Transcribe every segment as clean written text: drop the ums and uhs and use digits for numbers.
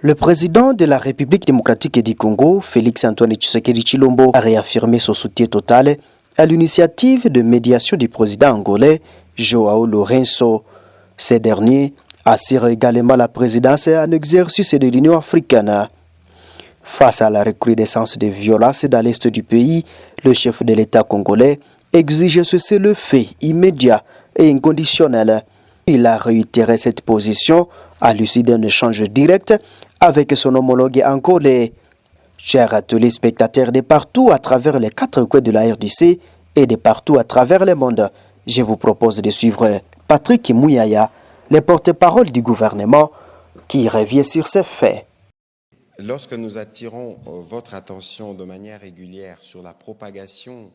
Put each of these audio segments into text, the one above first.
Le président de la République démocratique du Congo, Félix-Antoine Tshisekedi Tshilombo, a réaffirmé son soutien total à l'initiative de médiation du président angolais João Lourenço. Ces derniers assurent également la présidence en exercice de l'Union africaine. Face à la recrudescence des violences dans l'est du pays, le chef de l'État congolais exige cessez-le-feu immédiat et inconditionnel. Il a réitéré cette position à l'issue d'un échange direct avec son homologue angolais. Chers téléspectateurs de partout à travers les 4 coins de la RDC et de partout à travers le monde, je vous propose de suivre Patrick Mouyaya, le porte-parole du gouvernement, qui revient sur ces faits. Lorsque nous attirons votre attention de manière régulière sur la propagation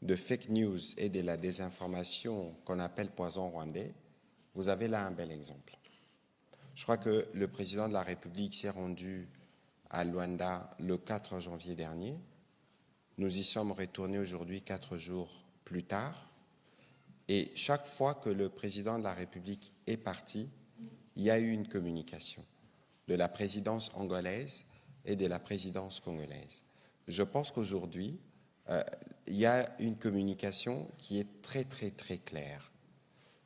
de fake news et de la désinformation qu'on appelle poison rwandais, vous avez là un bel exemple. Je crois que le président de la République s'est rendu à Luanda le 4 janvier dernier. Nous y sommes retournés aujourd'hui 4 jours plus tard. Et chaque fois que le président de la République est parti, il y a eu une communication de la présidence angolaise et de la présidence congolaise. Je pense qu'aujourd'hui, il y a une communication qui est très claire.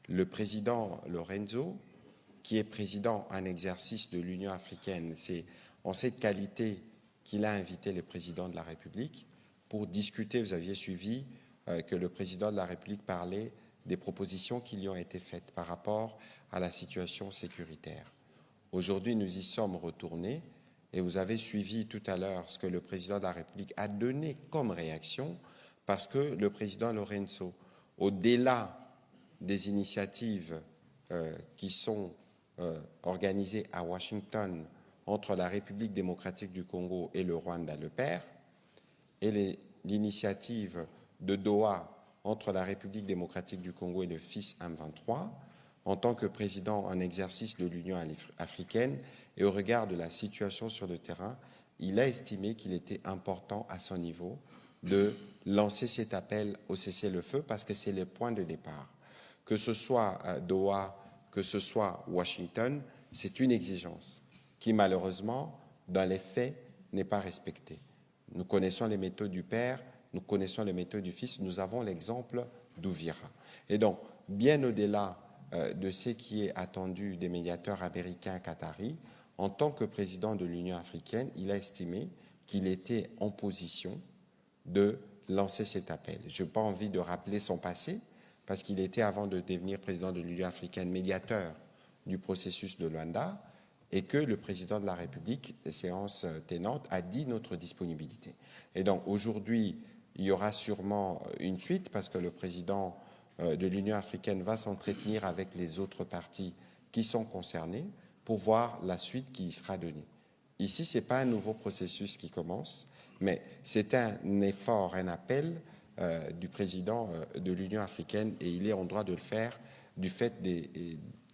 Le président Lourenço, qui est président en exercice de l'Union africaine, c'est en cette qualité qu'il a invité le président de la République pour discuter. Vous aviez suivi que le président de la République parlait des propositions qui lui ont été faites par rapport à la situation sécuritaire. Aujourd'hui, nous y sommes retournés et vous avez suivi tout à l'heure ce que le président de la République a donné comme réaction, parce que le président Lourenço, au-delà des initiatives qui sont organisées à Washington entre la République démocratique du Congo et le Rwanda, le père, et l'initiative de Doha entre la République démocratique du Congo et le fils M23, en tant que président en exercice de l'Union africaine et au regard de la situation sur le terrain, il a estimé qu'il était important à son niveau de lancer cet appel au cessez-le-feu parce que c'est le point de départ. Que ce soit Doha, que ce soit Washington, c'est une exigence qui malheureusement, dans les faits, n'est pas respectée. Nous connaissons les méthodes du père, nous connaissons les méthodes du fils, nous avons l'exemple d'Ouvira. Et donc, bien au-delà de ce qui est attendu des médiateurs américains qataris, en tant que président de l'Union africaine, il a estimé qu'il était en position de lancer cet appel. Je n'ai pas envie de rappeler son passé, parce qu'il était, avant de devenir président de l'Union africaine, médiateur du processus de Luanda, et que le président de la République, séance tenante, a dit notre disponibilité. Et donc aujourd'hui, il y aura sûrement une suite, parce que le président de l'Union africaine va s'entretenir avec les autres partis qui sont concernés pour voir la suite qui y sera donnée. Ici, ce n'est pas un nouveau processus qui commence, mais c'est un effort, un appel du président de l'Union africaine, et il est en droit de le faire du fait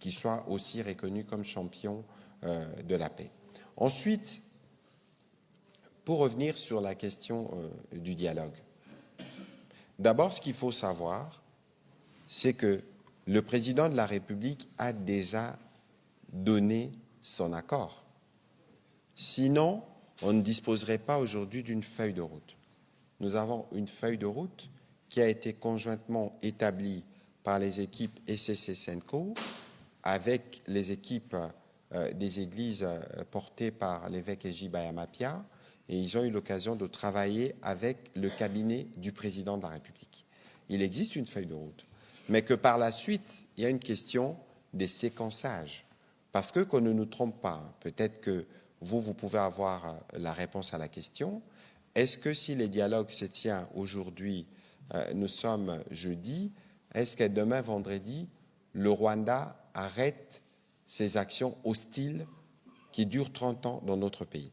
qu'il soit aussi reconnu comme champion de la paix. Ensuite, pour revenir sur la question du dialogue, d'abord, ce qu'il faut savoir, c'est que le président de la République a déjà donné son accord. Sinon, on ne disposerait pas aujourd'hui d'une feuille de route. Nous avons une feuille de route qui a été conjointement établie par les équipes SSC-SENCO avec les équipes des églises portées par l'évêque Eji Bayamapia, et ils ont eu l'occasion de travailler avec le cabinet du président de la République. Il existe une feuille de route, mais que par la suite, il y a une question des séquençages. Parce que, qu'on ne nous trompe pas, peut-être que vous pouvez avoir la réponse à la question. Est-ce que si le dialogue se tient aujourd'hui, nous sommes jeudi, est-ce que demain, vendredi, le Rwanda arrête ses actions hostiles qui durent 30 ans dans notre pays?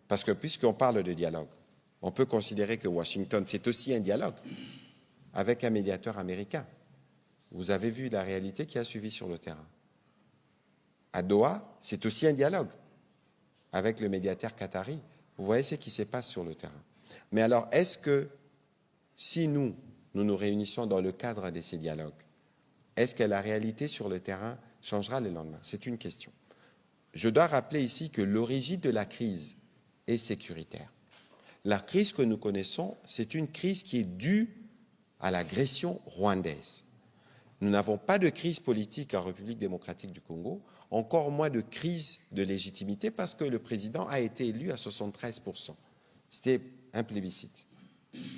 Parce que puisqu'on parle de dialogue, on peut considérer que Washington, c'est aussi un dialogue avec un médiateur américain. Vous avez vu la réalité qui a suivi sur le terrain. À Doha, c'est aussi un dialogue avec le médiateur qatari. Vous voyez ce qui se passe sur le terrain. Mais alors, est-ce que si nous nous réunissons dans le cadre de ces dialogues, est-ce que la réalité sur le terrain changera le lendemain? C'est une question. je dois rappeler ici que l'origine de la crise est sécuritaire. La crise que nous connaissons, c'est une crise qui est due à l'agression rwandaise. Nous n'avons pas de crise politique en République démocratique du Congo, encore moins de crise de légitimité parce que le président a été élu à 73%. C'était un plébiscite.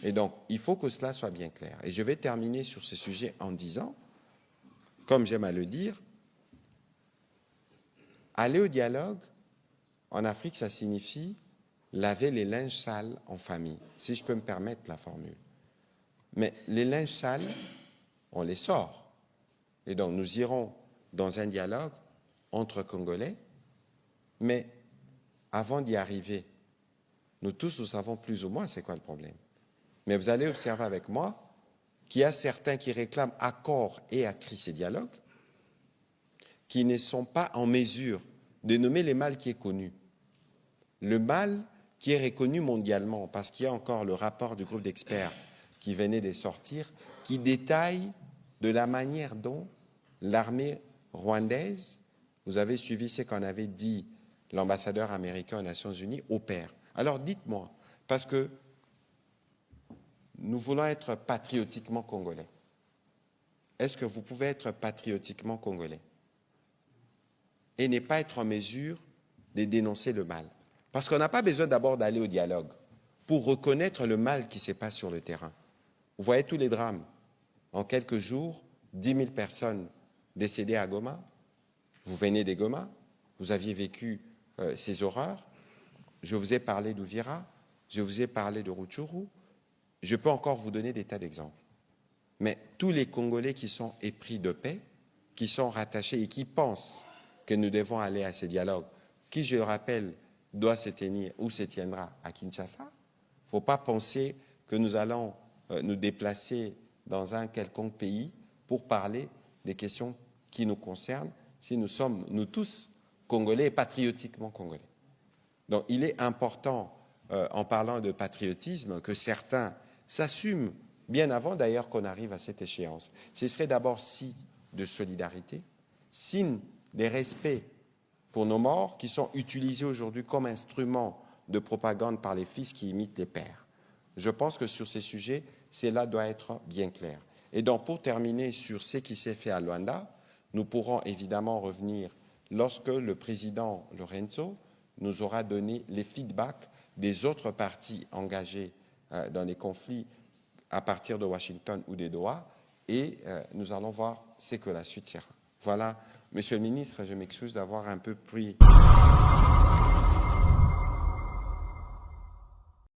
Et donc, il faut que cela soit bien clair. Et je vais terminer sur ce sujet en disant, comme j'aime à le dire, aller au dialogue, en Afrique, ça signifie laver les linges sales en famille, si je peux me permettre la formule. Mais les linges sales, on les sort. Et donc, nous irons dans un dialogue entre Congolais, mais avant d'y arriver, nous tous, nous savons plus ou moins c'est quoi le problème. Mais vous allez observer avec moi qu'il y a certains qui réclament à corps et à cri ces dialogues, qui ne sont pas en mesure de nommer le mal qui est connu. Le mal qui est reconnu mondialement, parce qu'il y a encore le rapport du groupe d'experts qui venait de sortir, qui détaille de la manière dont l'armée rwandaise, vous avez suivi ce qu'en avait dit l'ambassadeur américain aux Nations Unies, opère. Alors dites-moi, parce que nous voulons être patriotiquement congolais. Est-ce que vous pouvez être patriotiquement congolais et ne pas être en mesure de dénoncer le mal? Parce qu'on n'a pas besoin d'abord d'aller au dialogue pour reconnaître le mal qui se passe sur le terrain. Vous voyez tous les drames. En quelques jours, 10 000 personnes décédées à Goma. Vous venez des Goma, vous aviez vécu ces horreurs. Je vous ai parlé d'Uvira, je vous ai parlé de Rutshuru. Je peux encore vous donner des tas d'exemples. Mais tous les Congolais qui sont épris de paix, qui sont rattachés et qui pensent que nous devons aller à ces dialogues, qui, je le rappelle, doit se tenir ou se tiendra à Kinshasa, il ne faut pas penser que nous allons nous déplacer dans un quelconque pays pour parler des questions qui nous concernent, si nous sommes, nous tous, Congolais et patriotiquement Congolais. Donc il est important, en parlant de patriotisme, que certains s'assument, bien avant d'ailleurs qu'on arrive à cette échéance. Ce serait d'abord signe de solidarité, signe de respect pour nos morts qui sont utilisés aujourd'hui comme instrument de propagande par les fils qui imitent les pères. Je pense que sur ces sujets, cela doit être bien clair. Et donc pour terminer sur ce qui s'est fait à Luanda, nous pourrons évidemment revenir lorsque le président Lorenzo nous aura donné les feedbacks des autres parties engagées dans les conflits à partir de Washington ou des Doha, et nous allons voir ce que la suite sera. Voilà, Monsieur le ministre, je m'excuse d'avoir un peu pris